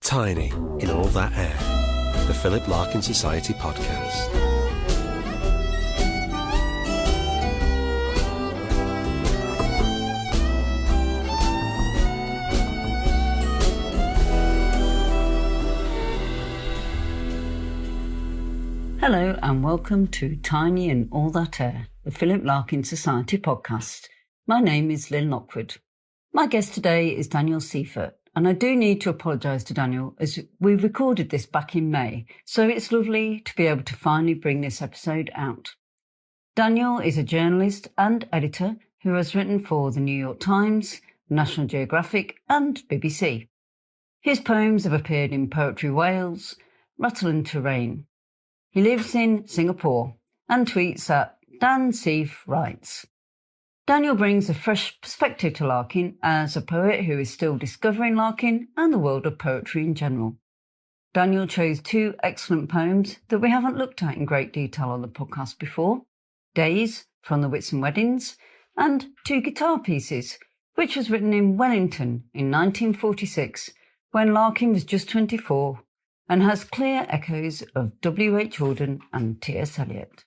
Tiny in All That Air, the Philip Larkin Society podcast. Hello and welcome to Tiny in All That Air, the Philip Larkin Society podcast. My name is Lynn Lockwood. My guest today is Daniel Seifert, and I do need to apologise to Daniel as we recorded this back in May, so it's lovely to be able to finally bring this episode out. Daniel is a journalist and editor who has written for the New York Times, National Geographic and BBC. His poems have appeared in Poetry Wales, Rattle and Terrain. He lives in Singapore and tweets at Dan Seif Writes. Daniel brings a fresh perspective to Larkin as a poet who is still discovering Larkin and the world of poetry in general. Daniel chose two excellent poems that we haven't looked at in great detail on the podcast before, Days from the Wits and Weddings, and Two Guitar Pieces, which was written in Wellington in 1946 when Larkin was just 24 and has clear echoes of W.H. Auden and T.S. Eliot.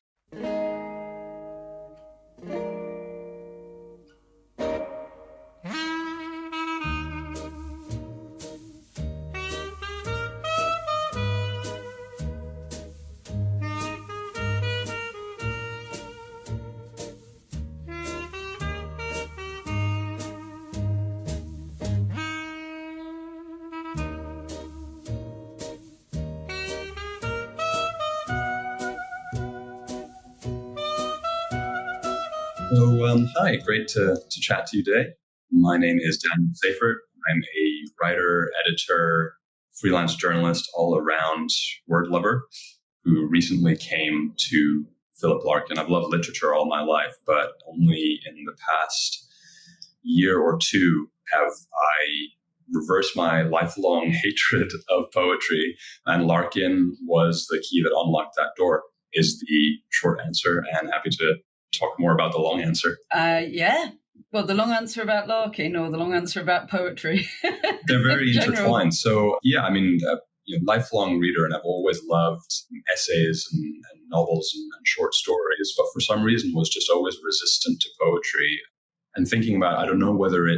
Hi, great to chat to you today. My name is Daniel Seifert. I'm a writer, editor, freelance journalist, all-around word lover who recently came to Philip Larkin. I've loved literature all my life, but only in the past year or two have I reversed my lifelong hatred of poetry, and Larkin was the key that unlocked that door, is the short answer, and happy to talk more about the long answer. Well, the long answer about Larkin or the long answer about poetry? They're very intertwined. So, lifelong reader, and I've always loved essays and novels and short stories, but for some reason was just always resistant to poetry. And thinking about, I don't know whether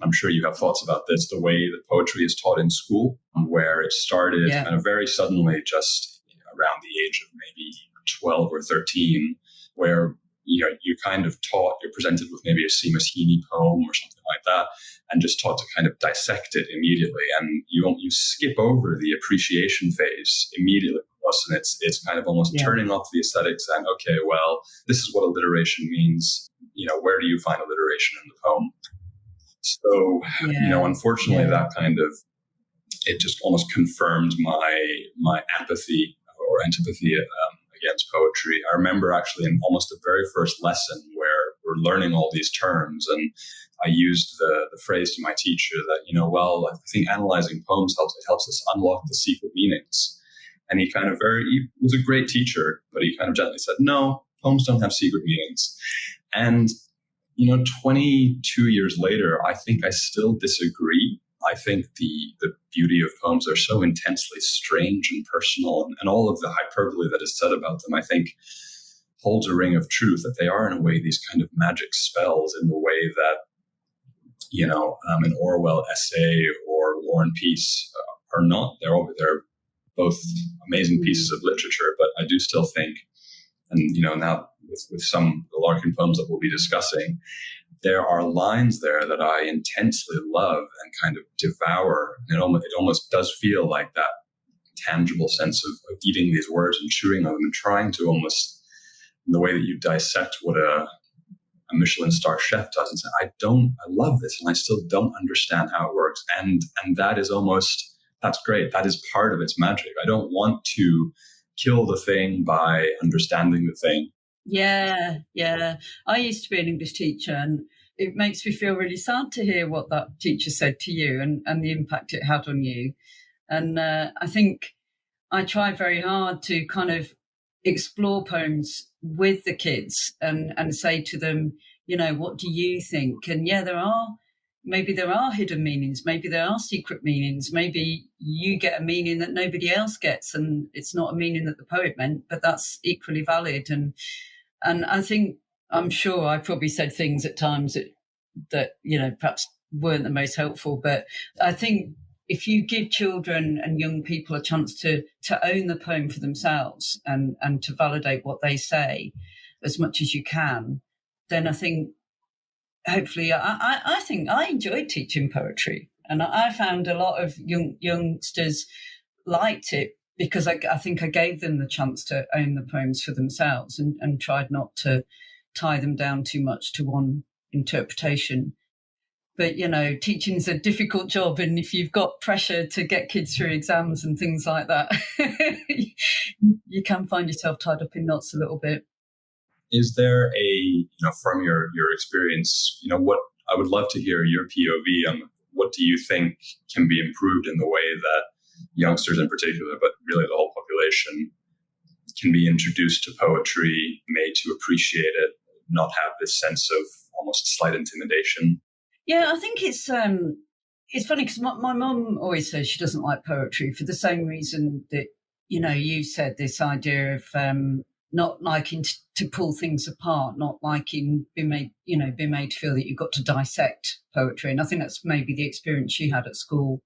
I'm sure you have thoughts about this, the way that poetry is taught in school, where it started kind of very suddenly, just around the age of maybe 12 or 13, where you're kind of taught, you're presented with maybe a Seamus Heaney poem or something like that, and just taught to kind of dissect it immediately. And you skip over the appreciation phase immediately. And it's kind of almost turning off the aesthetics and, okay, well, this is what alliteration means. Where do you find alliteration in the poem? So, unfortunately, that kind of, it just almost confirmed my apathy or antipathy against poetry. I remember actually in almost the very first lesson where we're learning all these terms, and I used the phrase to my teacher that, I think analyzing poems helps us unlock the secret meanings. And he was a great teacher, but he kind of gently said, no, poems don't have secret meanings. And 22 years later, I think I still disagree. I think the beauty of poems are so intensely strange and personal, and all of the hyperbole that is said about them, I think, holds a ring of truth, that they are in a way these kind of magic spells in the way that, an Orwell essay or War and Peace are not. They're both amazing pieces of literature, but I do still think, and now with some of the Larkin poems that we'll be discussing, there are lines there that I intensely love and kind of devour. It almost does feel like that tangible sense of eating these words and chewing on them and trying to almost, in the way that you dissect what a Michelin star chef does, and say, I love this, and I still don't understand how it works. And that is that's great. That is part of its magic. I don't want to kill the thing by understanding the thing. Yeah. I used to be an English teacher, and it makes me feel really sad to hear what that teacher said to you and the impact it had on you. And I think I try very hard to kind of explore poems with the kids and say to them, what do you think? And there are maybe there are hidden meanings, maybe there are secret meanings, maybe you get a meaning that nobody else gets, and it's not a meaning that the poet meant, but that's equally valid. And I think, I'm sure I probably said things at times that perhaps weren't the most helpful, but I think if you give children and young people a chance to own the poem for themselves and to validate what they say as much as you can, then I think hopefully I think I enjoyed teaching poetry, and I found a lot of youngsters liked it because I think I gave them the chance to own the poems for themselves and tried not to tie them down too much to one interpretation. But, teaching is a difficult job, and if you've got pressure to get kids through exams and things like that, you can find yourself tied up in knots a little bit. Is there from your experience, what I would love to hear your POV on what do you think can be improved in the way that youngsters in particular, but really the whole population, can be introduced to poetry, made to appreciate it, not have this sense of almost slight intimidation? Yeah, I think it's funny because my mum always says she doesn't like poetry for the same reason that, you said, this idea of not liking to pull things apart, not liking being made to feel that you've got to dissect poetry. And I think that's maybe the experience she had at school.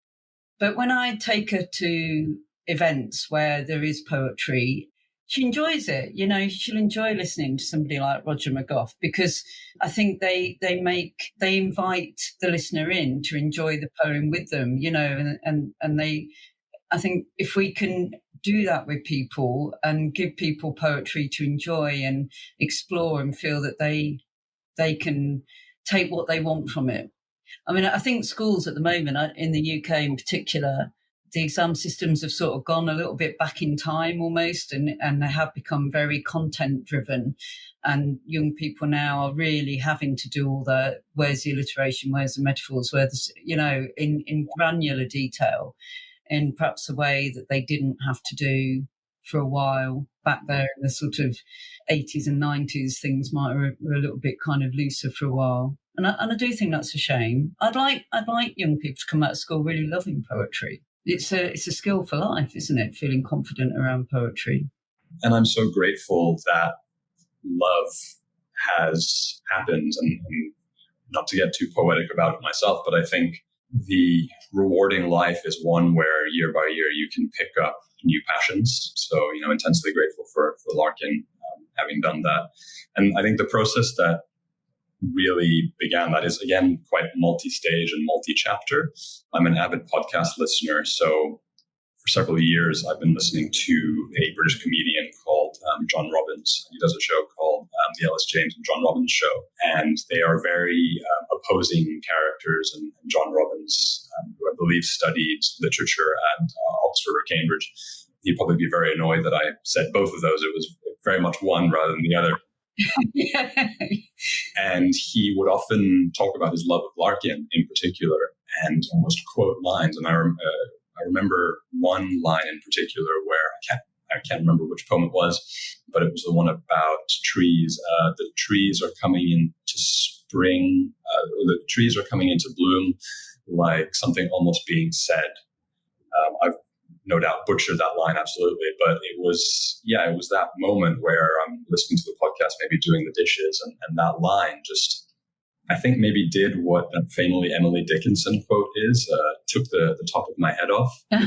But when I take her to events where there is poetry, she enjoys it. She'll enjoy listening to somebody like Roger McGough, because I think they invite the listener in to enjoy the poem with them, and I think if we can do that with people and give people poetry to enjoy and explore and feel that they can take what they want from it. I mean, I think schools at the moment, in the UK in particular, the exam systems have sort of gone a little bit back in time almost, and they have become very content driven. And young people now are really having to do all the where's the alliteration, where's the metaphors, in granular detail, in perhaps a way that they didn't have to do for a while back there in the sort of 80s and 90s. Things were a little bit kind of looser for a while. And I do think that's a shame. I'd like young people to come out of school really loving poetry. It's a skill for life, isn't it? Feeling confident around poetry. And I'm so grateful that love has happened, and not to get too poetic about it myself, but I think the rewarding life is one where year by year you can pick up new passions. So, intensely grateful for Larkin having done that. And I think the process that really began that is, again, quite multi-stage and multi-chapter. I'm an avid podcast listener, so for several years I've been listening to a British comedian called John Robbins. He does a show called The Ellis James and John Robbins Show, and they are very opposing characters. And John Robbins, who I believe studied literature at Oxford or Cambridge, he'd probably be very annoyed that I said both of those. It was very much one rather than the other. And he would often talk about his love of Larkin in particular and almost quote lines. And I remember one line in particular where I can't remember which poem it was, but it was the one about trees. The trees are coming into spring. The trees are coming into bloom, like something almost being said. I've no doubt butchered that line absolutely, but it was that moment where I'm listening to the podcast, maybe doing the dishes, and that line just, I think, maybe did what that famously Emily Dickinson quote is, took the top of my head off in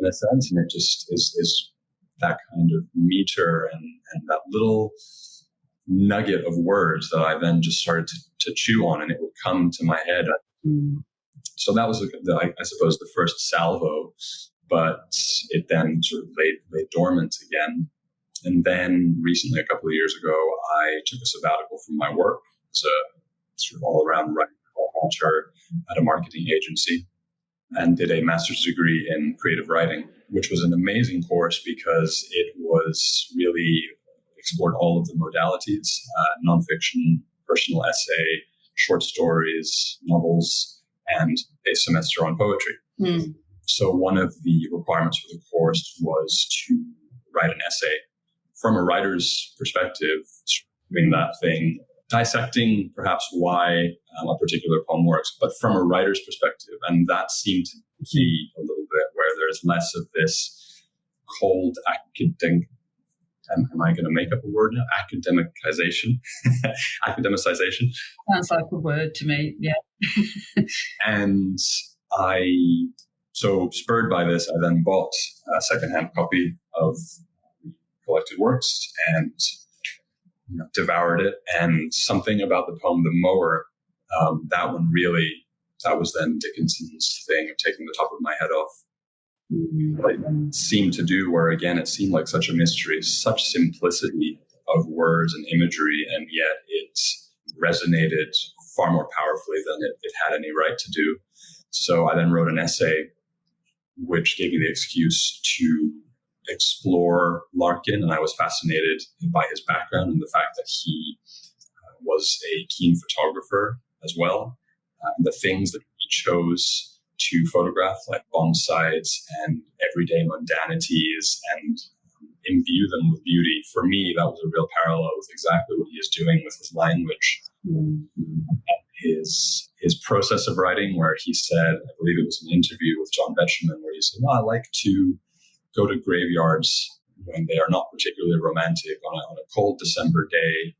a sense, and it just is that kind of meter and that little nugget of words that I then just started to chew on, and it would come to my head. So that was, I suppose, the first salvo, but it then sort of lay dormant again. And then recently, a couple of years ago, I took a sabbatical from my work as a sort of all-around writer at a marketing agency, and did a master's degree in creative writing, which was an amazing course because it was really explored all of the modalities, nonfiction, personal essay, short stories, novels, and a semester on poetry. So one of the requirements for the course was to write an essay from a writer's perspective, doing that thing dissecting perhaps why a particular poem works, but from a writer's perspective. And that seemed to be a little bit where there's less of this cold academic, am I going to make up a word now? Academicization. Academicization. Sounds like a word to me, yeah. And so spurred by this, I then bought a secondhand copy of collected works and devoured it. And something about the poem, The Mower, that was then Dickinson's thing of taking the top of my head off. It seemed to do, where again, it seemed like such a mystery, such simplicity of words and imagery, and yet it resonated far more powerfully than it had any right to do. So I then wrote an essay which gave me the excuse to explore Larkin, and I was fascinated by his background and the fact that he was a keen photographer as well. The things that he chose to photograph, like bomb sites and everyday mundanities, and imbue them with beauty. For me, that was a real parallel with exactly what he is doing with his language. His process of writing, where he said, I believe it was an interview with John Betjeman, where he said, I like to go to graveyards when they are not particularly romantic on a cold December day,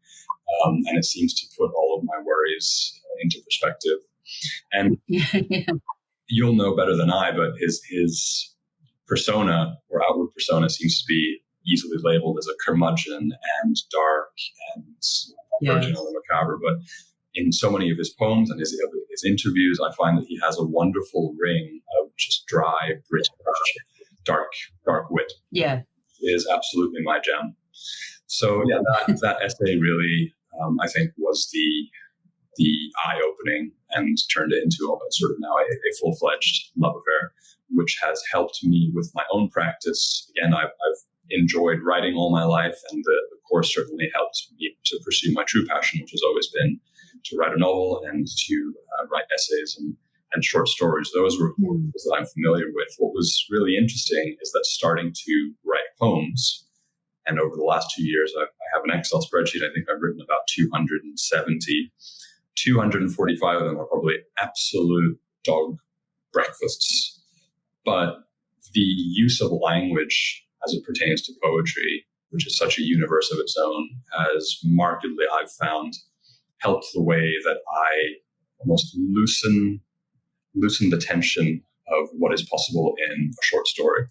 and it seems to put all of my worries into perspective. And you'll know better than I, but his persona or outward persona seems to be easily labeled as a curmudgeon and dark and verging on the macabre. But in so many of his poems and his interviews, I find that he has a wonderful ring of just dry, British, dark wit. Yeah. It is absolutely my jam. So yeah, that essay really, I think, was the eye-opening and turned it into sort of now a full-fledged love affair, which has helped me with my own practice. Again, I've enjoyed writing all my life, and the course certainly helped me to pursue my true passion, which has always been to write a novel and to write essays and short stories. Those were things that I'm familiar with. What was really interesting is that starting to write poems, and over the last 2 years, I have an Excel spreadsheet. I think I've written about 270. 245 of them are probably absolute dog breakfasts. But the use of language as it pertains to poetry, which is such a universe of its own, has markedly, I've found, helped the way that I almost loosen the tension of what is possible in a short story.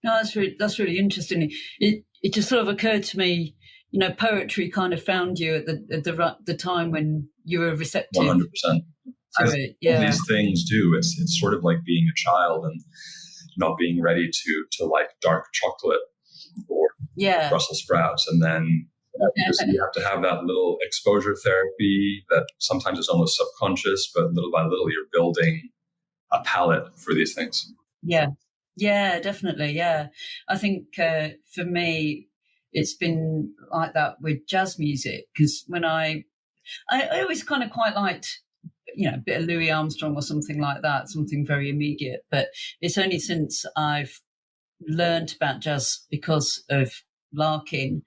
No, that's really interesting. It just sort of occurred to me, poetry kind of found you at the time when you were receptive. 100%. To it, yeah. All these things do. It's sort of like being a child and not being ready to like dark chocolate or Brussels sprouts, and then you have to have that little exposure therapy that sometimes is almost subconscious, but little by little you're building a palette for these things. Yeah, definitely. Yeah, I think for me, it's been like that with jazz music, because when I always kind of quite liked, a bit of Louis Armstrong or something like that, something very immediate. But it's only since I've learned about jazz because of Larkin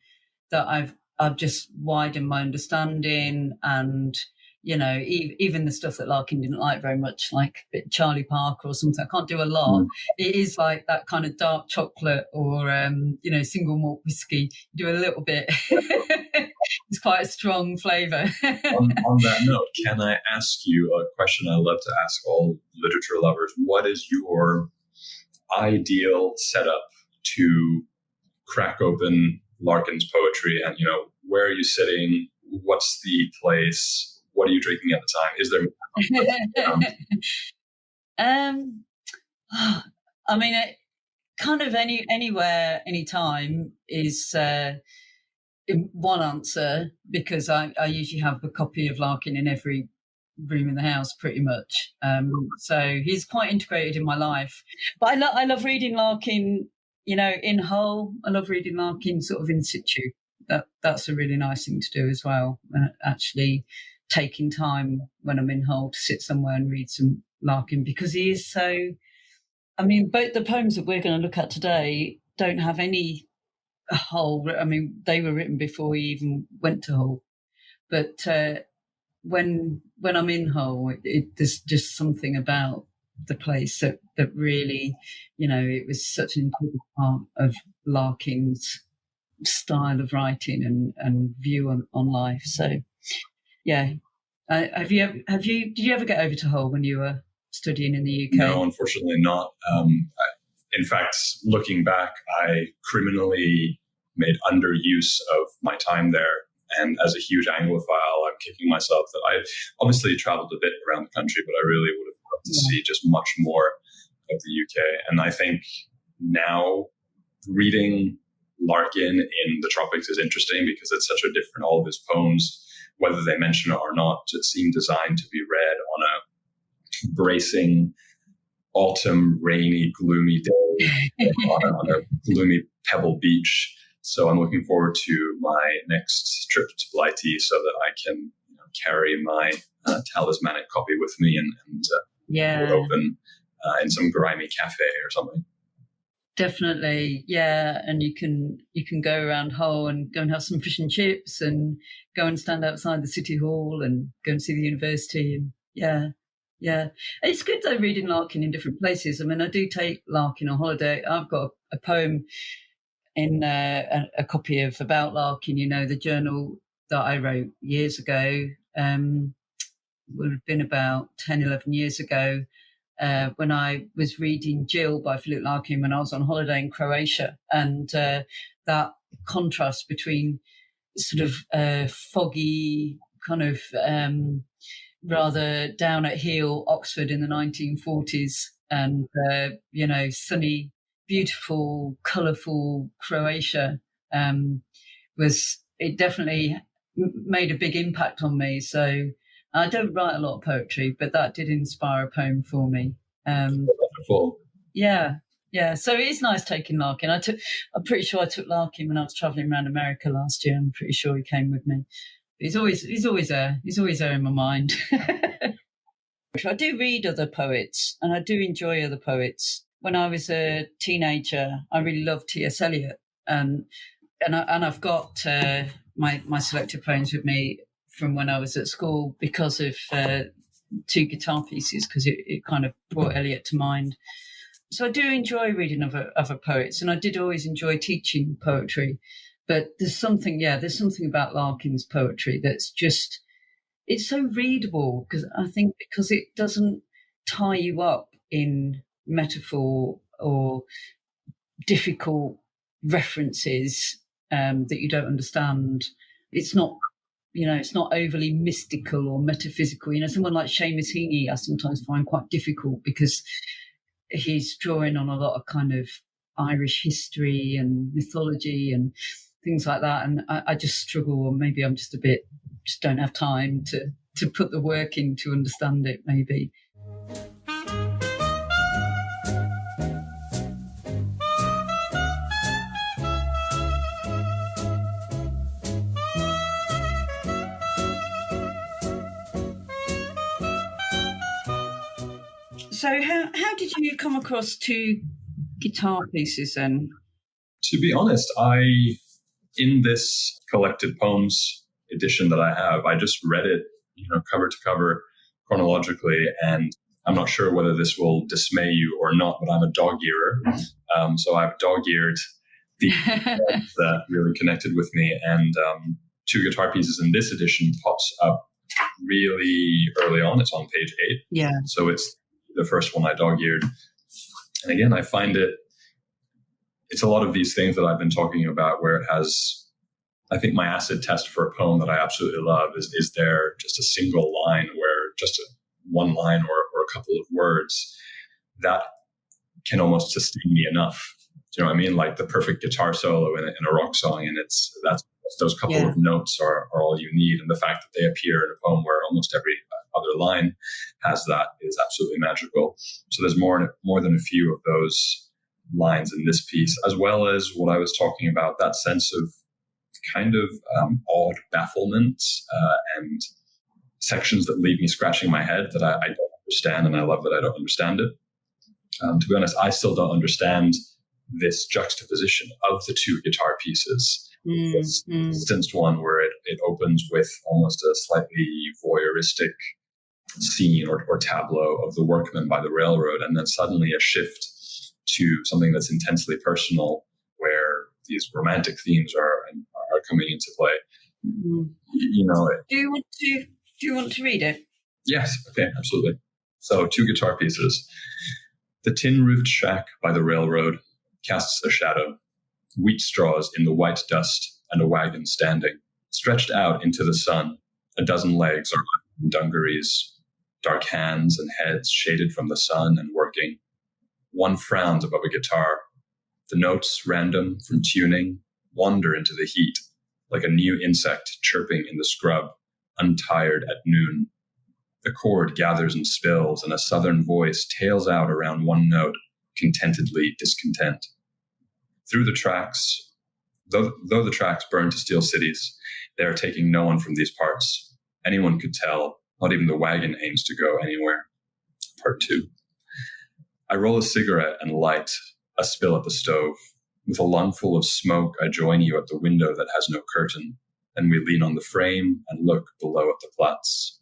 that I've just widened my understanding, and even the stuff that Larkin didn't like very much, like a bit Charlie Parker or something. I can't do a lot. It is like that kind of dark chocolate or single malt whiskey. You do a little bit. It's quite a strong flavour. on that note, can I ask you a question I love to ask all literature lovers? What is your ideal setup to crack open Larkin's poetry? And, where are you sitting? What's the place? What are you drinking at the time? Is there? I mean, kind of anywhere, anytime is one answer, because I usually have a copy of Larkin in every room in the house, pretty much. So he's quite integrated in my life. But I love reading Larkin, in whole. I love reading Larkin sort of in situ. That's a really nice thing to do as well. Actually taking time when I'm in Hull to sit somewhere and read some Larkin, because he is so... I mean, both the poems that we're going to look at today don't have any Hull. I mean, they were written before he even went to Hull. But when I'm in Hull, there's just something about the place that really, it was such an important part of Larkin's style of writing and view on life. So, yeah. Did you ever get over to Hull when you were studying in the UK? No, unfortunately not. In fact, looking back, I criminally made underuse of my time there. And as a huge Anglophile, I'm kicking myself that I obviously traveled a bit around the country, but I really would have loved to see just much more of the UK. And I think now reading Larkin in the tropics is interesting because it's such a different, all of his poems, whether they mention it or not, just seem designed to be read on a bracing autumn, rainy, gloomy day on a gloomy pebble beach. So I'm looking forward to my next trip to Blighty so that I can carry my talismanic copy with me and open in some grimy cafe or something. Definitely, yeah. And you can go around Hull and go and have some fish and chips and go and stand outside the City Hall and go and see the university. And yeah. It's good though reading Larkin in different places. I mean, I do take Larkin on holiday. I've got a poem in a copy of About Larkin, the journal that I wrote years ago, would have been about 10, 11 years ago, when I was reading Jill by Philip Larkin when I was on holiday in Croatia. And that contrast between sort of foggy, kind of rather down at heel Oxford in the 1940s and, sunny, beautiful, colourful Croatia it definitely made a big impact on me. So I don't write a lot of poetry, but that did inspire a poem for me. Wonderful. Yeah. So it is nice taking Larkin. I'm pretty sure I took Larkin when I was travelling around America last year. I'm pretty sure he came with me. He's always there. He's always there in my mind. I do read other poets, and I do enjoy other poets. When I was a teenager, I really loved T.S. Eliot, and I've got my selected poems with me from when I was at school because of two guitar pieces, because it kind of brought Eliot to mind. So I do enjoy reading other poets, and I did always enjoy teaching poetry. But there's something about Larkin's poetry that's just, it's so readable because it doesn't tie you up in metaphor or difficult references that you don't understand. It's not overly mystical or metaphysical. Someone like Seamus Heaney I sometimes find quite difficult because he's drawing on a lot of kind of Irish history and mythology and things like that. And I just struggle, or maybe I'm just don't have time to put the work in to understand it, maybe. So how did you come across two guitar pieces then? To be honest, in this collected poems edition that I have, I just read it, cover to cover chronologically. And I'm not sure whether this will dismay you or not, but I'm a dog-earer. So I've dog-eared the that really connected with me. And two guitar pieces in this edition pops up really early on. It's on page 8. Yeah. So it's the first one I dog-eared. And again, I find it's a lot of these things that I've been talking about where it has, I think my acid test for a poem that I absolutely love is there just a single line where just one line or a couple of words that can almost sustain me enough. Do you know what I mean? Like the perfect guitar solo in a rock song, and that's those couple of notes are all you need. And the fact that they appear in a poem where almost every other line has that is absolutely magical. So there's more than a few of those lines in this piece, as well as what I was talking about, that sense of kind of odd bafflement and sections that leave me scratching my head that I don't understand, and I love that I don't understand it. To be honest, I still don't understand this juxtaposition of the two guitar pieces. This distanced one where it it opens with almost a slightly voyeuristic scene or tableau of the workmen by the railroad, and then suddenly a shift to something that's intensely personal, where these romantic themes are coming into play. Mm-hmm. You know, Do you want to read it? Yes. Okay. Absolutely. So 2 guitar pieces. The tin-roofed shack by the railroad casts a shadow. Wheat straws in the white dust, and a wagon standing, stretched out into the sun. A dozen legs are in dungarees, dark hands and heads shaded from the sun and working. One frowns above a guitar. The notes, random from tuning, wander into the heat, like a new insect chirping in the scrub, untired at noon. The chord gathers and spills, and a southern voice tails out around one note, contentedly discontent. Through the tracks, though the tracks burn to steel cities, they are taking no one from these parts. Anyone could tell, not even the wagon aims to go anywhere. Part 2. I roll a cigarette and light, a spill at the stove. With a lungful of smoke, I join you at the window that has no curtain. Then we lean on the frame and look below at the Platz.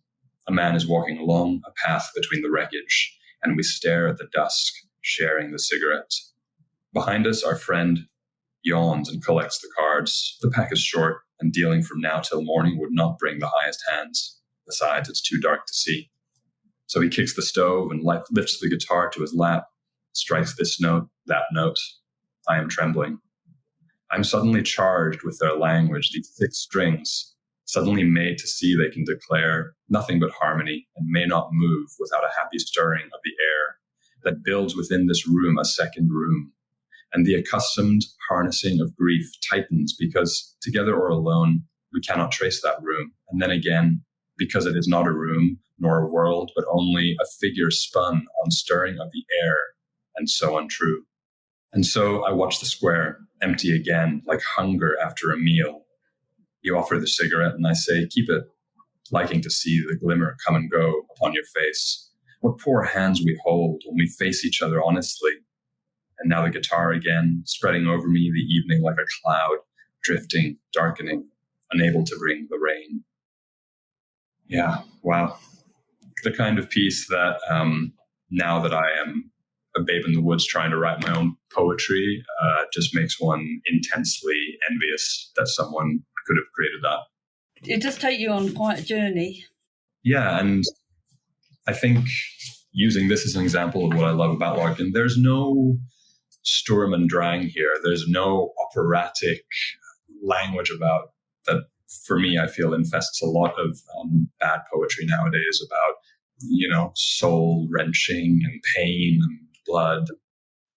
A man is walking along a path between the wreckage, and we stare at the dusk, sharing the cigarette. Behind us, our friend yawns and collects the cards. The pack is short, and dealing from now till morning would not bring the highest hands. Besides, it's too dark to see. So he kicks the stove and lifts the guitar to his lap, strikes this note, that note. I am trembling. I'm suddenly charged with their language, these 6 strings, suddenly made to see they can declare nothing but harmony and may not move without a happy stirring of the air that builds within this room a second room. And the accustomed harnessing of grief tightens because together or alone, we cannot trace that room. And then again, because it is not a room nor a world, but only a figure spun on stirring of the air, and so untrue. And so I watch the square, empty again, like hunger after a meal. You offer the cigarette, and I say, keep it, liking to see the glimmer come and go upon your face. What poor hands we hold when we face each other honestly. And now the guitar again, spreading over me the evening like a cloud, drifting, darkening, unable to bring the rain. Yeah, wow. The kind of piece that now that I am a babe in the woods trying to write my own poetry, just makes one intensely envious that someone could have created that. It does take you on quite a journey. Yeah, and I think using this as an example of what I love about Larkin, there's no Sturm und Drang here. There's no operatic language about that. For me, I feel infests a lot of bad poetry nowadays about, soul wrenching and pain and blood.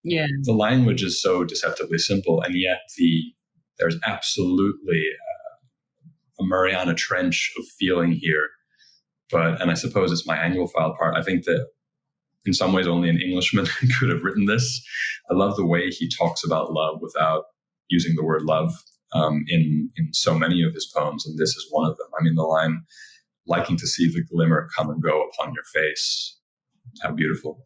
Yeah. The language is so deceptively simple, and yet there's absolutely a Mariana Trench of feeling here. And I suppose it's my Anglophile part. I think that in some ways only an Englishman could have written this. I love the way he talks about love without using the word love in so many of his poems, and this is one of them. I mean, the line, liking to see the glimmer come and go upon your face. How beautiful.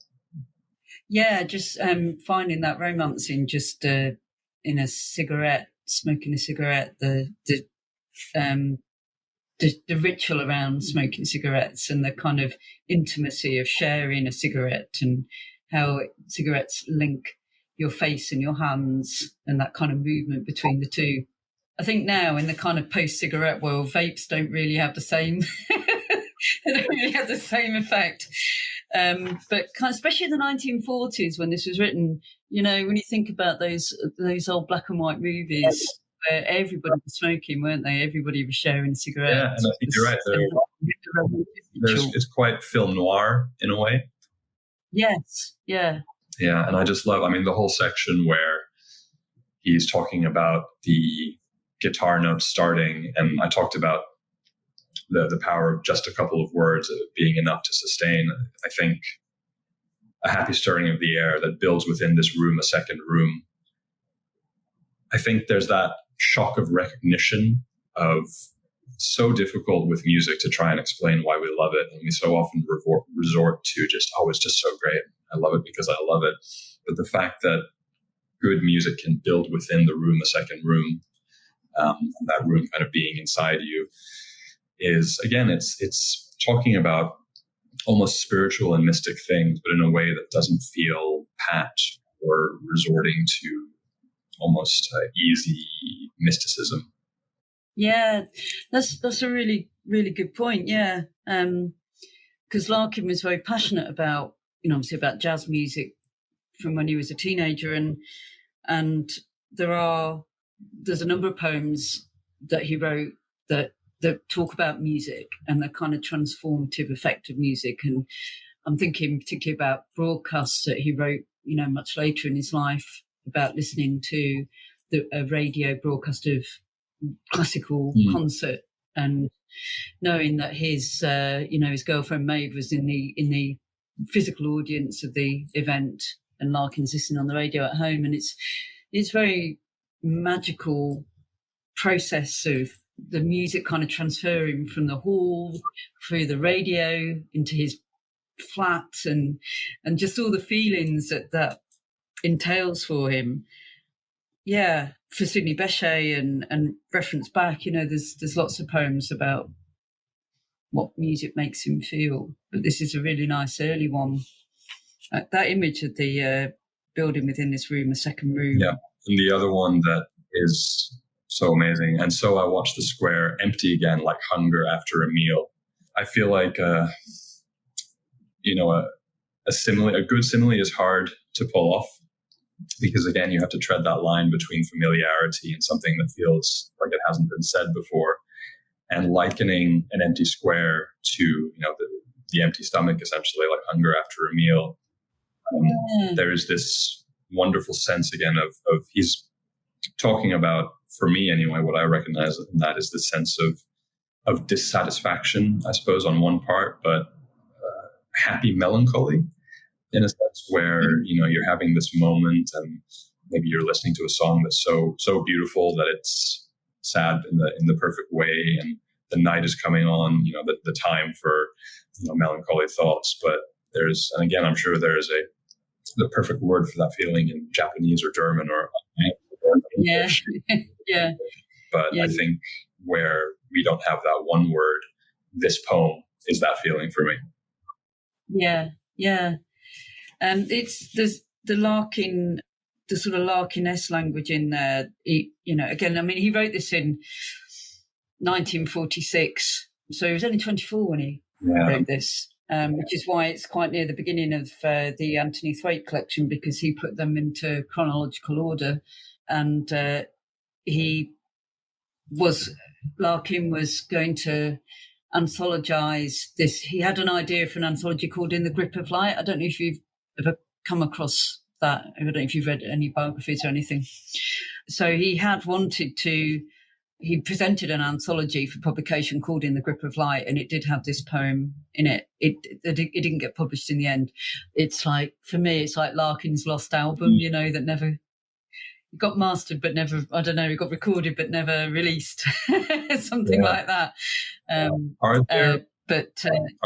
Yeah, just finding that romance in just in a cigarette, smoking a cigarette, the ritual around smoking cigarettes and the kind of intimacy of sharing a cigarette and how cigarettes link your face and your hands and that kind of movement between the two. I think now in the kind of post-cigarette world, vapes don't really have the same they don't really have the same effect. But kind of, especially in the 1940s when this was written, when you think about those old black and white movies where everybody was smoking, weren't they? Everybody was sharing a cigarette. Yeah, and I think you're right. It's quite film noir in a way. Yes, yeah. Yeah, and I just love, the whole section where he's talking about the guitar notes starting, and I talked about the power of just a couple of words being enough to sustain. I think a happy stirring of the air that builds within this room a second room. I think there's that shock of recognition of so difficult with music to try and explain why we love it, and we so often resort to just, it's just so great. I love it because I love it. But the fact that good music can build within the room a second room, and that room kind of being inside you, is, again, it's talking about almost spiritual and mystic things, but in a way that doesn't feel pat or resorting to almost easy mysticism. Yeah, that's a really, really good point. Yeah, because Larkin was very passionate about, obviously about jazz music from when he was a teenager, and there's a number of poems that he wrote that talk about music and the kind of transformative effect of music. And I'm thinking particularly about broadcasts that he wrote, much later in his life, about listening to a radio broadcast of classical concert and knowing that his girlfriend Maeve was in the physical audience of the event, and Larkin's listening on the radio at home, and it's very magical process of the music kind of transferring from the hall through the radio into his flat, and just all the feelings that entails for him. Yeah, for Sidney Bechet and reference back, there's lots of poems about what music makes him feel, but this is a really nice early one. That image of the building within this room, the second room. Yeah, and the other one that is so amazing. And so I watched the square empty again, like hunger after a meal. I feel like, a good simile is hard to pull off, because, again, you have to tread that line between familiarity and something that feels like it hasn't been said before. And likening an empty square to, the empty stomach, essentially, like hunger after a meal. There is this wonderful sense, again, of he's talking about, for me anyway, what I recognize in that is the sense of dissatisfaction, I suppose, on one part, but happy melancholy, in a sense where, you're having this moment and maybe you're listening to a song that's so beautiful that it's sad in the perfect way, and the night is coming on, the time for, melancholy thoughts. But and again, I'm sure there is the perfect word for that feeling in Japanese or German or English. Yeah. But I think where we don't have that one word, this poem is that feeling for me. Yeah. There's the Larkin, the sort of Larkin-esque language in there. He wrote this in 1946, so he was only 24 when he wrote this, which is why it's quite near the beginning of the Anthony Thwaite collection, because he put them into chronological order, and Larkin was going to anthologize this. He had an idea for an anthology called In the Grip of Light. I don't know if you've ever come across that. I don't know if you've read any biographies or anything. So he presented an anthology for publication called In the Grip of Light, and it did have this poem in it. It didn't get published in the end. It's like, for me, it's like Larkin's lost album, that never got mastered but never, I don't know, it got recorded but never released. Something like that. Are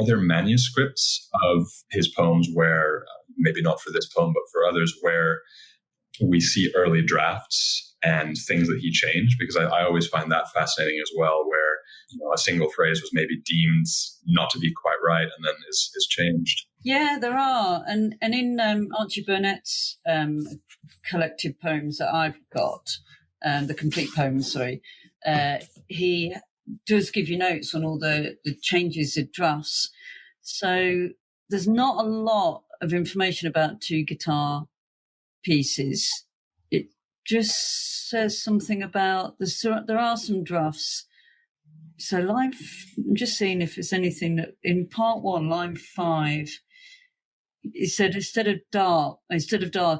there manuscripts of his poems where, maybe not for this poem, but for others, where we see early drafts and things that he changed? Because I always find that fascinating as well, where a single phrase was maybe deemed not to be quite right and then is changed. Yeah, there are. And in Archie Burnett's collected poems that I've got, the complete poems, sorry, he does give you notes on all the changes of drafts. So there's not a lot of information about two guitar pieces. It just says something about there are some drafts. So I'm just seeing if there's anything that in part 1, line 5, it said instead of dark,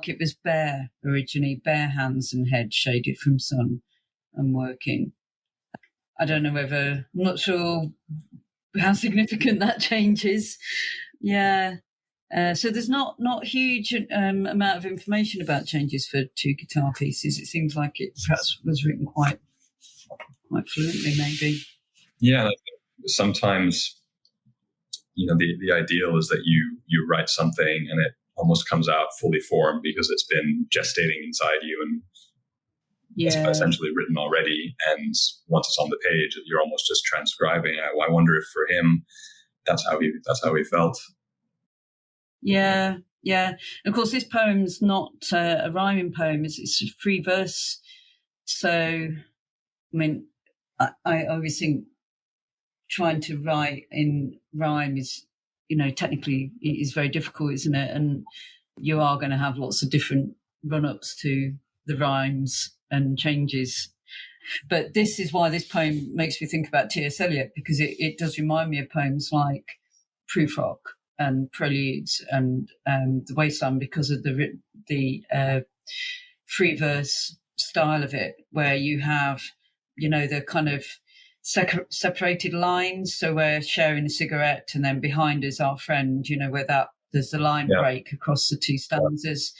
it was bare originally, bare hands and head shaded from sun and working. I don't know I'm not sure how significant that change is. Yeah. So there's not huge amount of information about changes for two guitar pieces. It seems like it perhaps was written quite fluently, maybe. Yeah, I think sometimes, the ideal is that you write something and it almost comes out fully formed because it's been gestating inside you, and essentially written already. And once it's on the page, you're almost just transcribing. I wonder if for him, that's how he felt. Yeah. And of course, this poem's not a rhyming poem. It's free verse. So, I mean, I always think trying to write in rhyme is, technically is very difficult, isn't it? And you are going to have lots of different run-ups to the rhymes and changes. But this is why this poem makes me think about T.S. Eliot, because it does remind me of poems like Prufrock and Preludes and the Wasteland, because of the free verse style of it, where you have, the kind of separated lines. So we're sharing a cigarette, and then behind us our friend, where there's the line break across the two stanzas.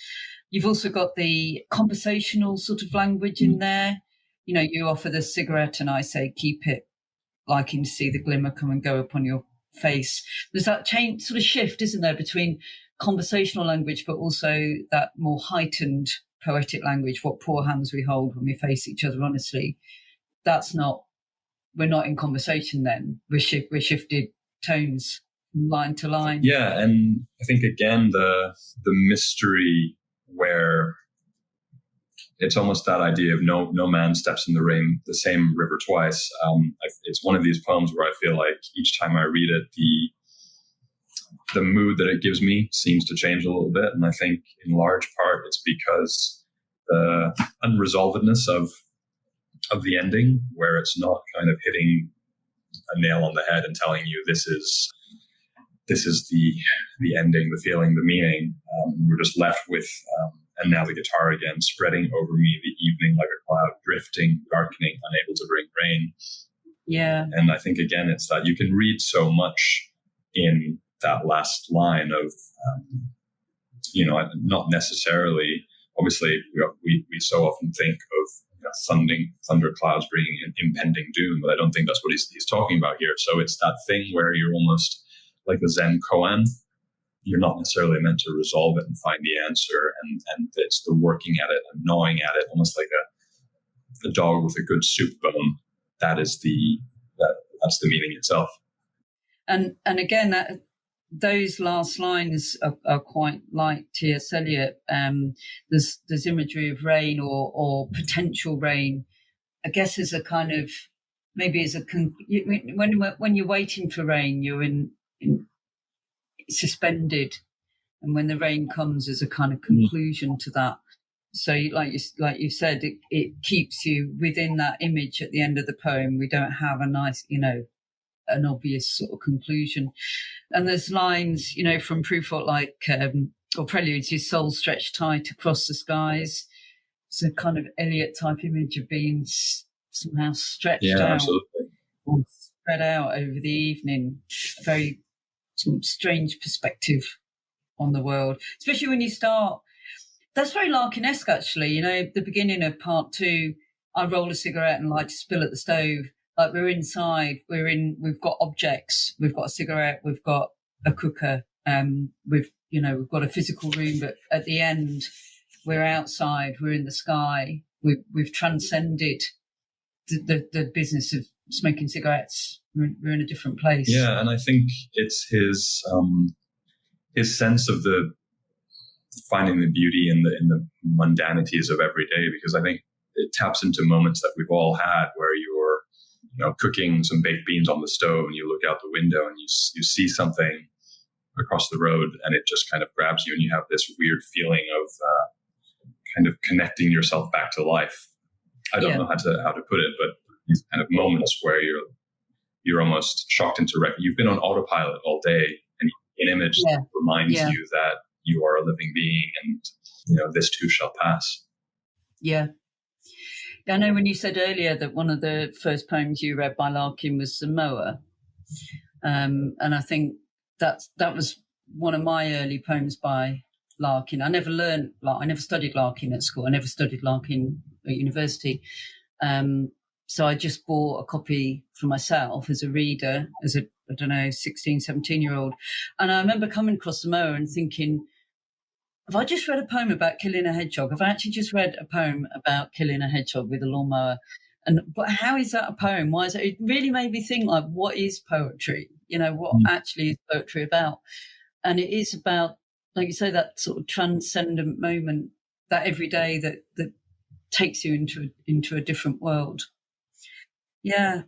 You've also got the conversational sort of language in there. You offer the cigarette and I say, keep it, liking to see the glimmer come and go upon your face. There's that change, sort of shift, isn't there, between conversational language, but also that more heightened poetic language, what poor hands we hold when we face each other honestly. We're not in conversation then. We're shifted tones from line to line. Yeah, and I think, again, the mystery where it's almost that idea of no man steps in the same river twice. It's one of these poems where I feel like each time I read it, the mood that it gives me seems to change a little bit. And I think in large part it's because the unresolvedness of the ending, where it's not kind of hitting a nail on the head and telling you this is the ending, the feeling, the meaning. We're just left with, and now the guitar again, spreading over me the evening like a cloud, drifting, darkening, unable to bring rain. Yeah. And I think, again, it's that you can read so much in that last line of, not necessarily, obviously, we so often think of thunder clouds bringing an impending doom, but I don't think that's what he's talking about here. So it's that thing where you're almost like a Zen koan. You're not necessarily meant to resolve it and find the answer, and it's the working at it and gnawing at it, almost like a dog with a good soup bone. That's the meaning itself. And again, those last lines are quite like T.S. Eliot. There's imagery of rain or potential rain. I guess as a kind of, maybe as a when you're waiting for rain, you're in suspended, and when the rain comes, as a kind of conclusion to that. So, like you said, it keeps you within that image at the end of the poem. We don't have a nice, an obvious sort of conclusion. And there's lines, from Prufrock like, or Preludes, his soul stretched tight across the skies. It's a kind of Eliot type image of being somehow stretched out, absolutely, or spread out over the evening. Very some strange perspective on the world, especially when you start. That's very Larkin-esque, actually. The beginning of part 2, I roll a cigarette and light a spill at the stove. Like, we're inside, we've got objects, we've got a cigarette, we've got a cooker, we've got a physical room, but at the end, we're outside, we're in the sky, we've transcended the business of smoking cigarettes. We're in a different place. Yeah, and I think it's his sense of the finding the beauty in the mundanities of every day, because I think it taps into moments that we've all had where you're cooking some baked beans on the stove and you look out the window and you see something across the road and it just kind of grabs you and you have this weird feeling of kind of connecting yourself back to life. I don't know how to put it, but these kind of moments where you're almost shocked into you've been on autopilot all day, and an image that reminds you that you are a living being, and this too shall pass. Yeah. I know when you said earlier that one of the first poems you read by Larkin was the Mower, and I think that was one of my early poems by Larkin. I never studied Larkin at school. I never studied Larkin at university. So I just bought a copy for myself as a reader, as a, 16, 17-year-old. And I remember coming across the Mower and thinking, have I just read a poem about killing a hedgehog? Have I actually just read a poem about killing a hedgehog with a lawnmower? But how is that a poem? Why is it? It really made me think, like, what is poetry? What actually is poetry about? And it is about, like you say, that sort of transcendent moment, that every day that takes you into a different world. Yeah.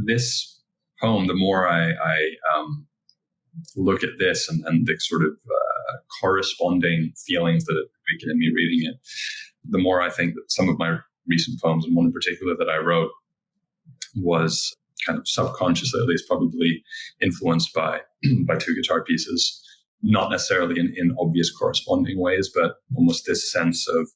This poem, the more I look at this and the sort of corresponding feelings that it awakened in me reading it, the more I think that some of my recent poems, and one in particular that I wrote, was kind of subconsciously, at least probably influenced by two guitar pieces, not necessarily in obvious corresponding ways, but almost this sense of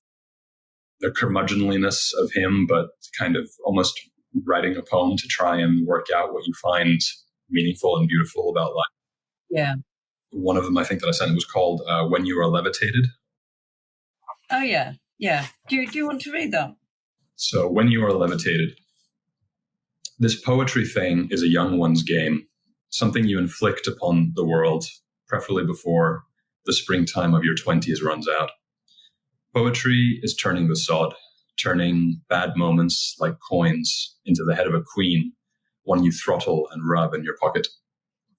the curmudgeonliness of him, but kind of almost writing a poem to try and work out what you find meaningful and beautiful about life. Yeah. One of them, I think, that I sent was called When You Are Levitated. Oh, yeah. Yeah. Do you want to read that? So, When You Are Levitated. This poetry thing is a young one's game, something you inflict upon the world, preferably before the springtime of your 20s runs out. Poetry is turning the sod, turning bad moments like coins into the head of a queen, one you throttle and rub in your pocket.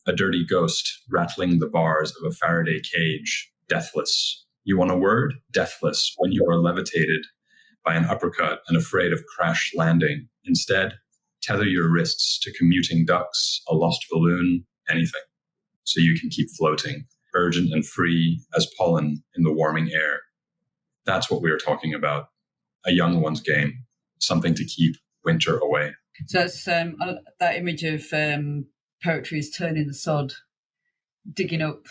A dirty ghost rattling the bars of a Faraday cage, deathless. You want a word? Deathless, when you are levitated by an uppercut and afraid of crash landing. Instead, tether your wrists to commuting ducks, a lost balloon, anything, so you can keep floating, urgent and free as pollen in the warming air. That's what we are talking about. A young one's game, something to keep winter away. So that's that image of poetry is turning the sod, digging up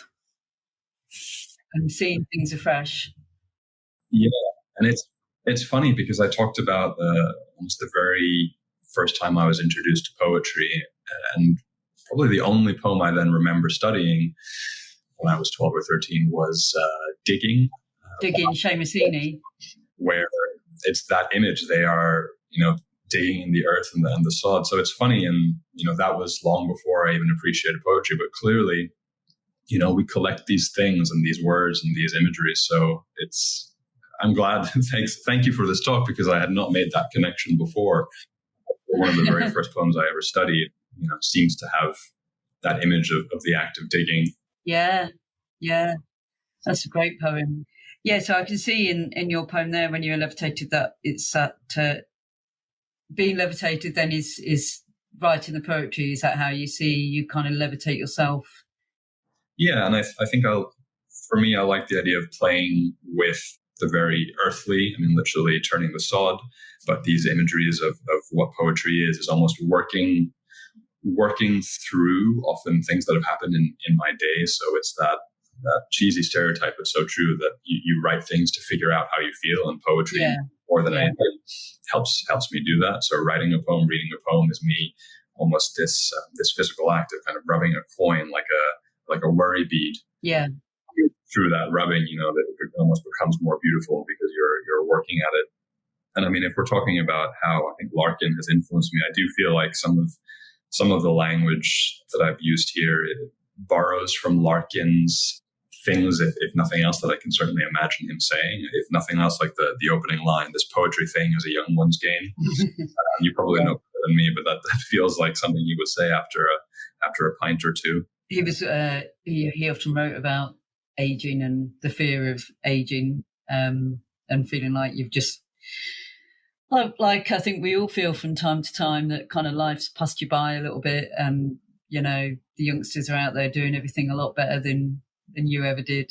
and seeing things afresh. Yeah, and it's funny because I talked about almost the very first time I was introduced to poetry, and probably the only poem I then remember studying when I was 12 or 13 was Digging, Seamus Heaney, where it's that image. They are, digging in the earth and the sod. So it's funny, and that was long before I even appreciated poetry. But clearly, we collect these things and these words and these imageries. So I'm glad. Thank you for this talk, because I had not made that connection before. One of the very first poems I ever studied, seems to have that image of the act of digging. Yeah, that's a great poem. Yeah, so I can see in your poem there, When You're Levitated, that it's that being levitated then is writing the poetry. Is that how you see you kind of levitate yourself? Yeah, and I think for me, I like the idea of playing with the very earthly, literally turning the sod, but these imageries of what poetry is almost working through often things that have happened in my day. So it's that cheesy stereotype, but so true, that you write things to figure out how you feel, and poetry more than anything helps me do that. So writing a poem, reading a poem is me almost this physical act of kind of rubbing a coin like a worry bead. Yeah. Through that rubbing, that it almost becomes more beautiful because you're working at it. And if we're talking about how I think Larkin has influenced me, I do feel like some of the language that I've used here, it borrows from Larkin's things, if nothing else, that I can certainly imagine him saying. If nothing else, like the opening line, this poetry thing is a young one's game. You probably know better than me, but that feels like something he would say after a pint or two. He was he often wrote about aging and the fear of aging, and feeling like you've just, like I think we all feel from time to time, that kind of life's passed you by a little bit, and the youngsters are out there doing everything a lot better than you ever did.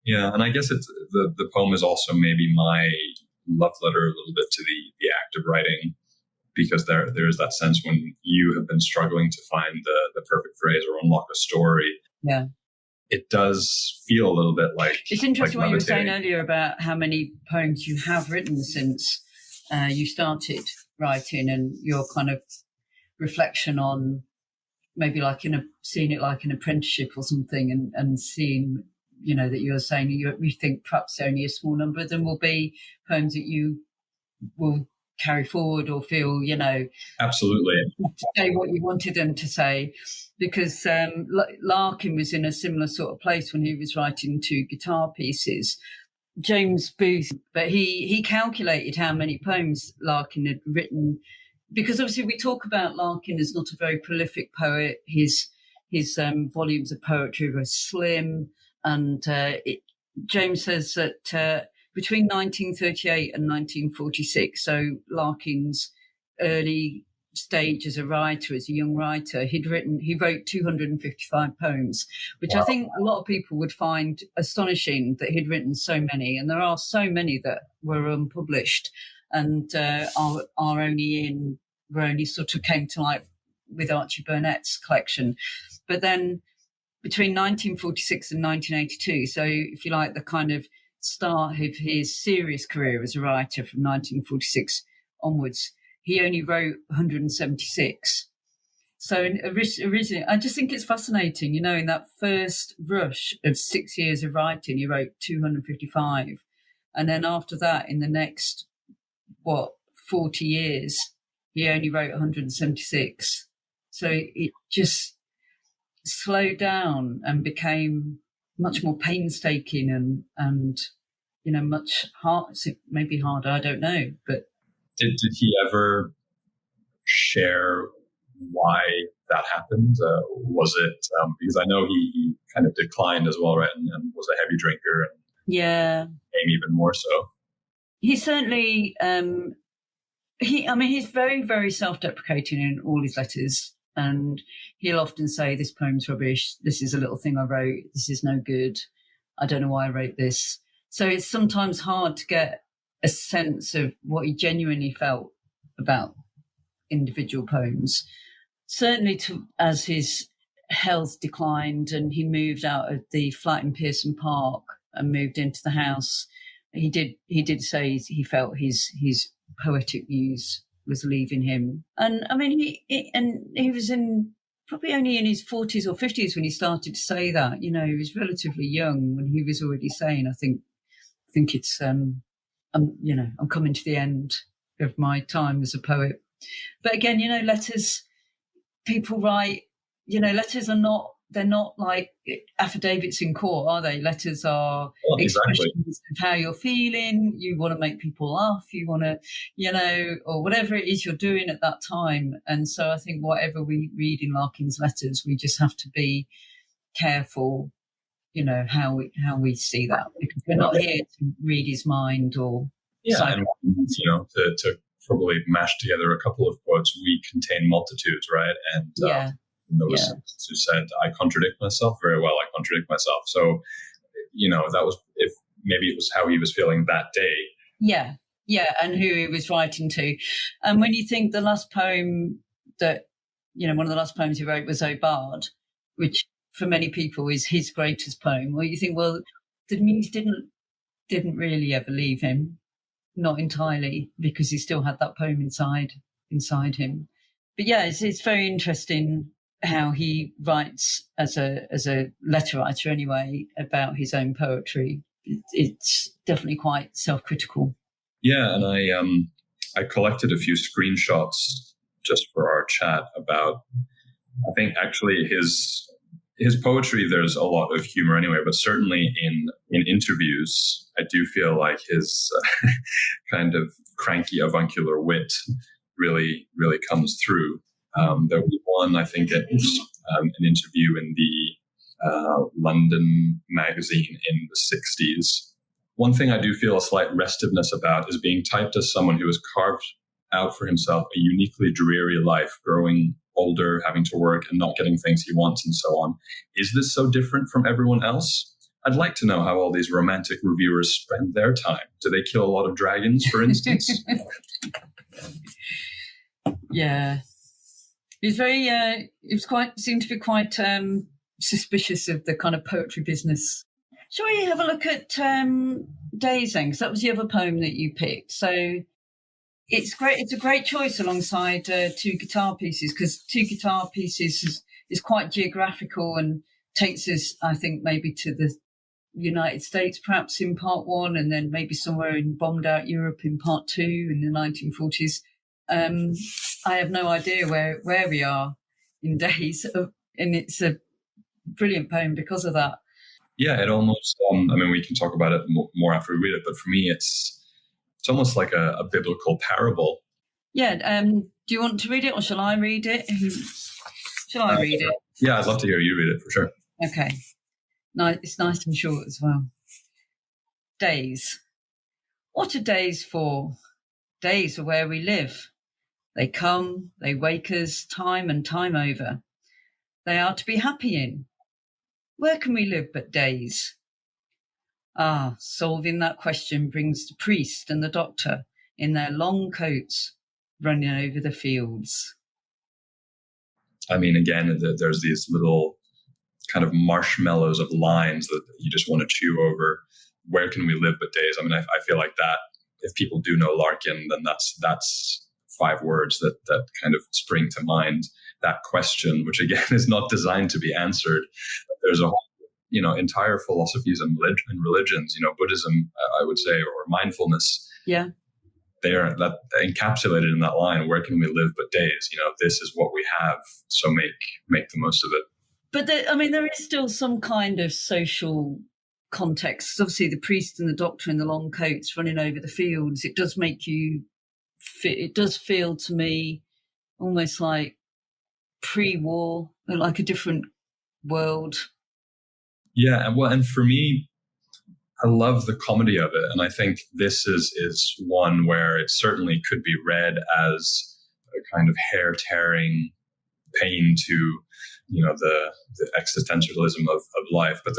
Yeah, and I guess it's the poem is also maybe my love letter a little bit to the act of writing, because there is that sense when you have been struggling to find the perfect phrase or unlock a story. Yeah. It does feel a little bit like... It's interesting like what you were saying earlier about how many poems you have written since you started writing, and your kind of reflection on maybe seeing it like an apprenticeship or something, and seeing, that you're saying you think perhaps only a small number of them will be poems that you will carry forward or feel, Absolutely. say what you wanted them to say. Because Larkin was in a similar sort of place when he was writing 2 guitar pieces. James Booth, but he calculated how many poems Larkin had written, because obviously we talk about Larkin as not a very prolific poet. His volumes of poetry were slim, and James says that between 1938 and 1946, so Larkin's early stage as a writer, as a young writer, he wrote 255 poems, which Wow. I think a lot of people would find astonishing that he'd written so many. And there are so many that were unpublished and were only sort of came to light with Archie Burnett's collection. But then between 1946 and 1982, so if you like, the kind of start of his serious career as a writer from 1946 onwards, he only wrote 176. So originally, I just think it's fascinating, in that first rush of 6 years of writing, he wrote 255. And then after that, in the next, 40 years, he only wrote 176. So it just slowed down and became much more painstaking and much maybe harder, I don't know, but Did he ever share why that happened? Was it because I know he kind of declined as well, right, and was a heavy drinker, and became even more so. He certainly he's very, very self-deprecating in all his letters, and he'll often say, "This poem's rubbish. This is a little thing I wrote. This is no good. I don't know why I wrote this." So it's sometimes hard to get a sense of what he genuinely felt about individual poems. Certainly as his health declined and he moved out of the flat in Pearson Park and moved into the house, he did say he felt his poetic muse was leaving him. And I mean, he was probably only in his 40s or 50s when he started to say that. He was relatively young when he was already saying, I think it's I'm coming to the end of my time as a poet. But again, letters, people write, letters they're not like affidavits in court, are they? Letters are expressions of how you're feeling. You want to make people laugh. You want to, or whatever it is you're doing at that time. And so I think whatever we read in Larkin's letters, we just have to be careful, how we see that, because we're not here to read his mind or... Yeah, and to probably mash together a couple of quotes, "We contain multitudes," right? And there was someone who said, "I contradict myself very well. I contradict myself." So, that was maybe it was how he was feeling that day. Yeah, and who he was writing to. And when you think the last poem that one of the last poems he wrote was "O Bard," which for many people is his greatest poem. Well, you think, well, the muse didn't really ever leave him. Not entirely, because he still had that poem inside him. But yeah, it's very interesting how he writes as a letter writer anyway about his own poetry. It's definitely quite self-critical. Yeah, and I collected a few screenshots just for our chat about, I think actually his poetry, there's a lot of humor anyway, but certainly in interviews, I do feel like his kind of cranky avuncular wit really, really comes through. There was one, I think it was an interview in the London magazine in the 60s. One thing I do feel a slight restiveness about is being typed as someone who has carved out for himself a uniquely dreary life, growing older, having to work and not getting things he wants and so on. Is this so different from everyone else? I'd like to know how all these romantic reviewers spend their time. Do they kill a lot of dragons, for instance? Yeah. He's very, seemed to be quite suspicious of the kind of poetry business. Shall we have a look at Days then? Because that was the other poem that you picked. So it's great. It's a great choice alongside 2 guitar pieces, because 2 guitar pieces is quite geographical and takes us, I think, maybe to United States, perhaps in part one, and then maybe somewhere in bombed out Europe in part two in the 1940s. I have no idea where we are in days, and it's a brilliant poem because of that. Yeah, it almost, we can talk about it more after we read it, but for me, it's almost like a biblical parable. Yeah. Do you want to read it, or shall I read it? Shall I read it? Yeah, I'd love to hear you read it, for sure. Okay. No, it's nice and short as well. Days. What are days for? Days are where we live. They come, they wake us time and time over. They are to be happy in. Where can we live but days? Ah, solving that question brings the priest and the doctor in their long coats running over the fields. Again, there's these little kind of marshmallows of lines that you just want to chew over. Where can we live but days? I feel like that, if people do know Larkin, then that's 5 words that kind of spring to mind. That question, which again is not designed to be answered. There's a whole, entire philosophies and religions, Buddhism, I would say, or mindfulness. Yeah. They are encapsulated in that line. Where can we live but days? This is what we have, so make the most of it. But there is still some kind of social context. Obviously, the priest and the doctor in the long coats running over the fields. It does make you. It does feel to me almost like pre-war, like a different world. Yeah, and for me, I love the comedy of it, and I think this is one where it certainly could be read as a kind of hair-tearing pain to, the existentialism of life. But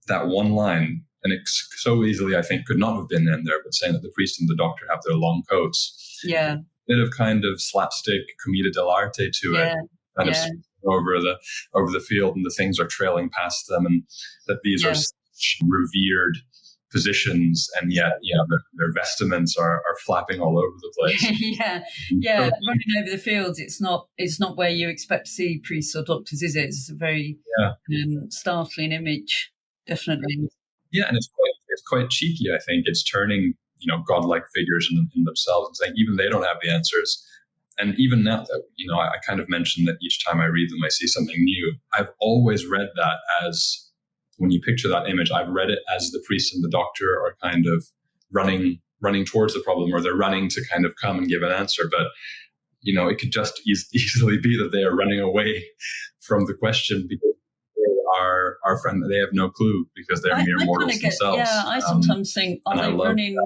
that one line, and it so easily, I think, could not have been in there, but saying that the priest and the doctor have their long coats. Yeah. A bit of kind of slapstick commedia dell'arte to it. Kind of over the field, and the things are trailing past them, and that these are such revered positions, and yet their vestments are flapping all over the place. Running over the fields, it's not where you expect to see priests or doctors, is it? It's a very startling image, definitely. And it's quite cheeky. I think it's turning godlike figures in themselves and saying even they don't have the answers. And even now that, I kind of mentioned that each time I read them, I see something new. I've always read that as, when you picture that image, I've read it as the priest and the doctor are kind of running towards the problem, or they're running to kind of come and give an answer. But, it could just easily be that they are running away from the question because they are our friend. They have no clue because they're mere mortals themselves. Yeah, I sometimes think, are they running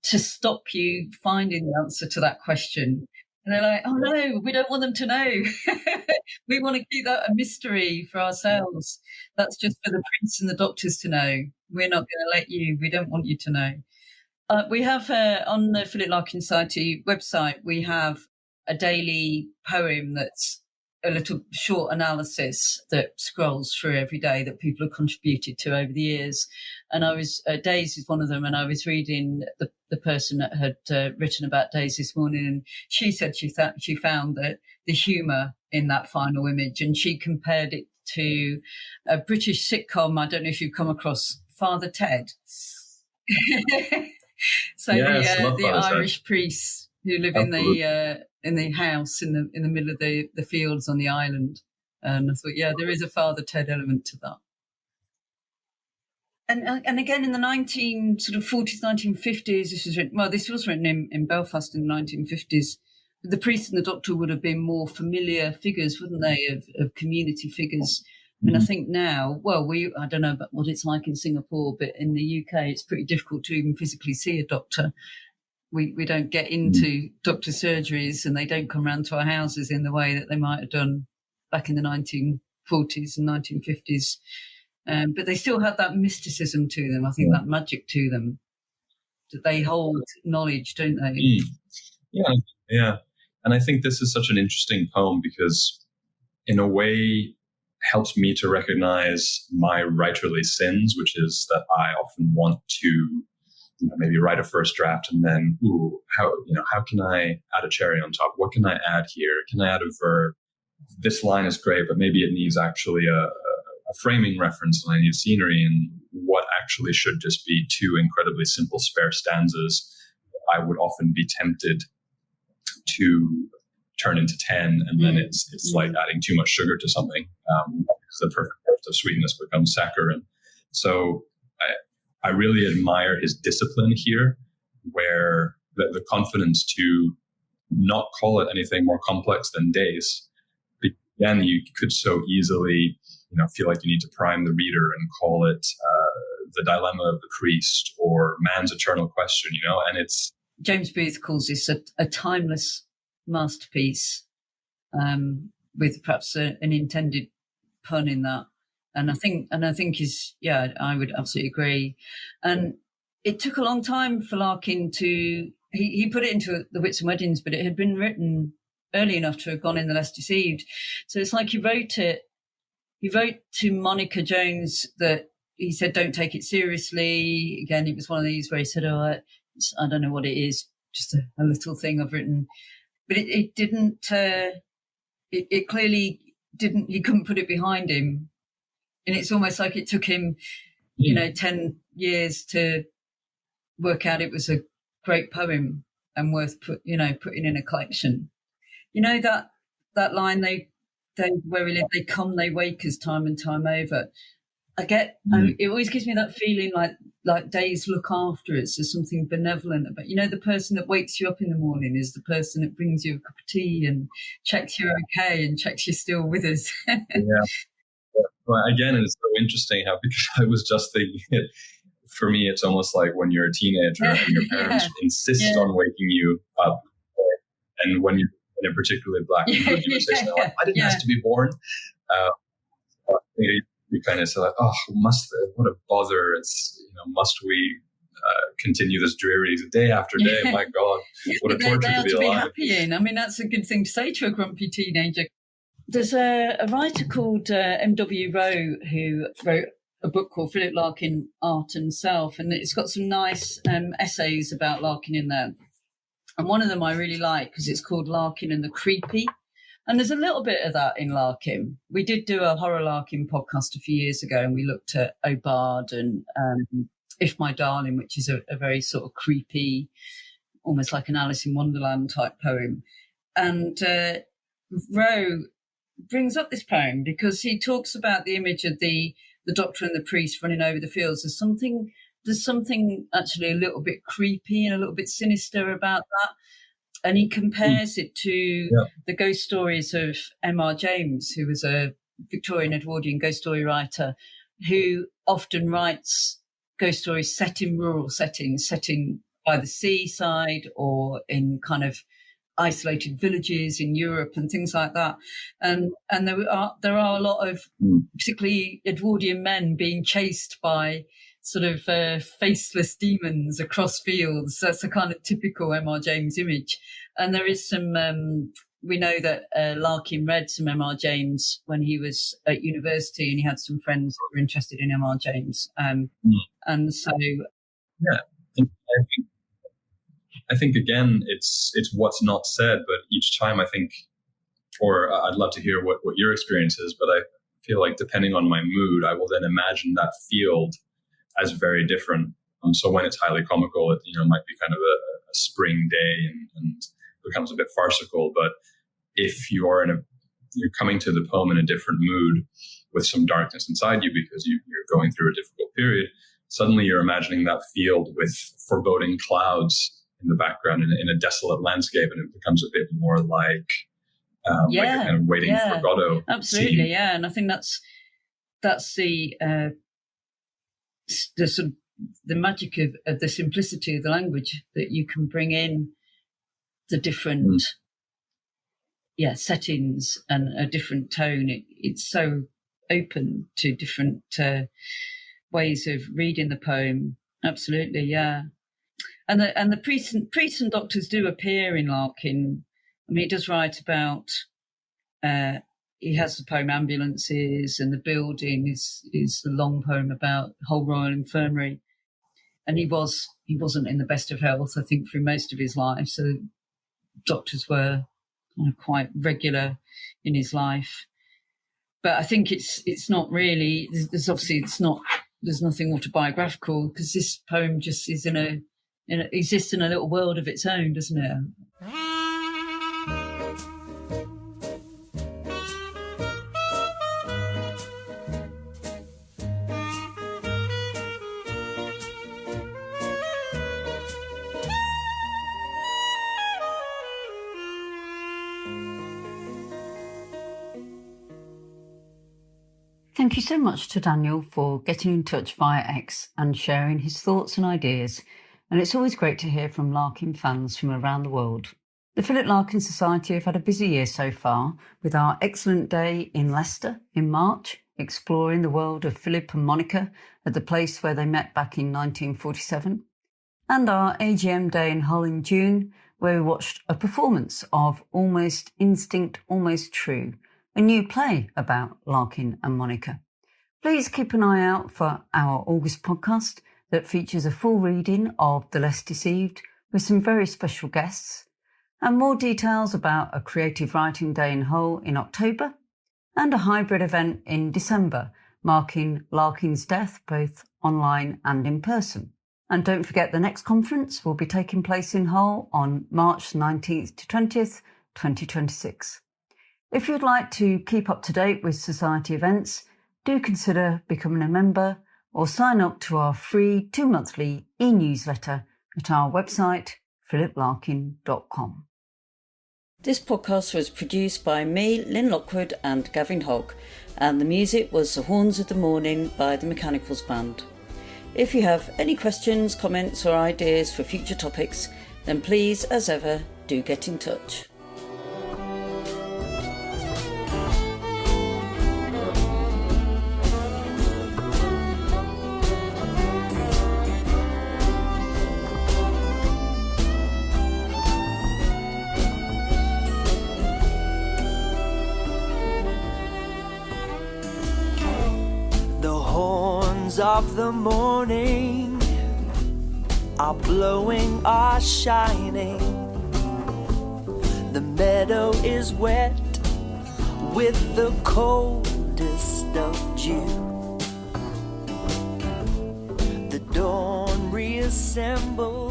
to stop you finding the answer to that question? And they're like, oh no, we don't want them to know. We want to keep that a mystery for ourselves. That's just for the priests and the doctors to know. We're not going to let you. We don't want you to know. We have on the Philip Larkin Society website, we have a daily poem that's a little short analysis that scrolls through every day that people have contributed to over the years. And Days is one of them. And I was reading the person that had written about Days this morning, and she said she found that the humour in that final image, and she compared it to a British sitcom. I don't know if you've come across Father Ted. So yes, the Irish priests who live in the house in the middle of the fields on the island. And I thought, there is a Father Ted element to that. And again, in the 1940s, 1950s, this was written in Belfast in the 1950s. The priest and the doctor would have been more familiar figures, wouldn't they, of community figures? Mm-hmm. And I think now, I don't know about what it's like in Singapore, but in the UK, it's pretty difficult to even physically see a doctor. We don't get into doctor surgeries, and they don't come round to our houses in the way that they might have done back in the 1940s and 1950s. But they still had that mysticism to them, I think, that magic to them, that they hold knowledge, don't they? Yeah. And I think this is such an interesting poem because, in a way, helps me to recognize my writerly sins, which is that I often want to maybe write a first draft and then, how can I add a cherry on top? What can I add here? Can I add a verb? This line is great, but maybe it needs actually a a framing reference and I need scenery, and what actually should just be two incredibly simple spare stanzas, I would often be tempted to turn into 10, and then it's like adding too much sugar to something, because the perfect dose of sweetness becomes saccharine. So I really admire his discipline here, where the confidence to not call it anything more complex than days. Again, you could so easily, feel like you need to prime the reader and call it the dilemma of the priest or man's eternal question, and it's... James Booth calls this a timeless masterpiece, with perhaps an intended pun in that. And I think I would absolutely agree. And it took a long time for Larkin to, he put it into the Wits and Weddings, but it had been written early enough to have gone in the Less Deceived. So it's like he wrote to Monica Jones that he said, don't take it seriously. Again, it was one of these where he said, I don't know what it is, just a little thing I've written. But it didn't, it clearly didn't, he couldn't put it behind him. And it's almost like it took him, 10 years to work out it was a great poem and worth putting in a collection. That line, they where we live, they come, they wake us time and time over. It always gives me that feeling like days look after us. There's something benevolent about, the person that wakes you up in the morning is the person that brings you a cup of tea and checks you're okay and checks you're still with us. Yeah. Well, again, it's so interesting how, because I was just thinking it, for me, it's almost like when you're a teenager and your parents insist on waking you up. And when you're in a particularly black mood, you would say, no, I didn't ask to be born. You kind of say, like, oh, what a bother. It's, must we continue this dreary day after day? My God, what a torture to be alive. Happy in. I mean, that's a good thing to say to a grumpy teenager. There's a writer called M.W. Rowe who wrote a book called Philip Larkin, Art and Self, and it's got some nice essays about Larkin in there. And one of them I really like because it's called Larkin and the Creepy. And there's a little bit of that in Larkin. We did do a horror Larkin podcast a few years ago, and we looked at O'Bard and If My Darling, which is a very sort of creepy, almost like an Alice in Wonderland type poem. And Rowe brings up this poem because he talks about the image of the doctor and the priest running over the fields. There's something actually a little bit creepy and a little bit sinister about that. And he compares it to the ghost stories of M.R. James, who was a Victorian Edwardian ghost story writer who often writes ghost stories set in rural settings, set in by the seaside or in kind of isolated villages in Europe and things like that. And there are a lot of particularly Edwardian men being chased by sort of faceless demons across fields. That's a kind of typical M.R. James image. And there is some, we know that Larkin read some M.R. James when he was at university, and he had some friends who were interested in M.R. James. And so... Yeah, I think again, it's what's not said, but each time I think, or I'd love to hear what your experience is, but I feel like depending on my mood, I will then imagine that field as very different. So when it's highly comical, it might be kind of a spring day and becomes a bit farcical. But if you're coming to the poem in a different mood with some darkness inside you because you're going through a difficult period, suddenly you're imagining that field with foreboding clouds in the background in a desolate landscape, and it becomes a bit more like a kind of waiting for Godot. Absolutely, scene. yeah. And I think that's the sort of the magic of the simplicity of the language, that you can bring in the different settings and a different tone. It's so open to different ways of reading the poem. Absolutely, yeah. And the priests and doctors do appear in Larkin. I mean, he does write about. He has the poem Ambulances, and the building is the long poem about Hull Royal Infirmary. And he wasn't in the best of health, I think, through most of his life. So doctors were quite regular in his life. But I think it's not really. There's obviously there's nothing autobiographical, because this poem just is exists in a little world of its own, doesn't it? Thank you so much to Daniel for getting in touch via X and sharing his thoughts and ideas. And it's always great to hear from Larkin fans from around the world. The Philip Larkin Society have had a busy year so far, with our excellent day in Leicester in March, exploring the world of Philip and Monica at the place where they met back in 1947, and our AGM day in Hull in June, where we watched a performance of Almost Instinct, Almost True, a new play about Larkin and Monica. Please keep an eye out for our August podcast that features a full reading of The Less Deceived with some very special guests, and more details about a creative writing day in Hull in October, and a hybrid event in December marking Larkin's death both online and in person. And don't forget, the next conference will be taking place in Hull on March 19th to 20th, 2026. If you'd like to keep up to date with Society events, do consider becoming a member or sign up to our free 2-monthly e-newsletter at our website, philiplarkin.com. This podcast was produced by me, Lynn Lockwood, and Gavin Hogg, and the music was The Horns of the Morning by the Mechanicals Band. If you have any questions, comments or ideas for future topics, then please, as ever, do get in touch. Of the morning are blowing, are shining. The meadow is wet with the coldest of dew. The dawn reassembles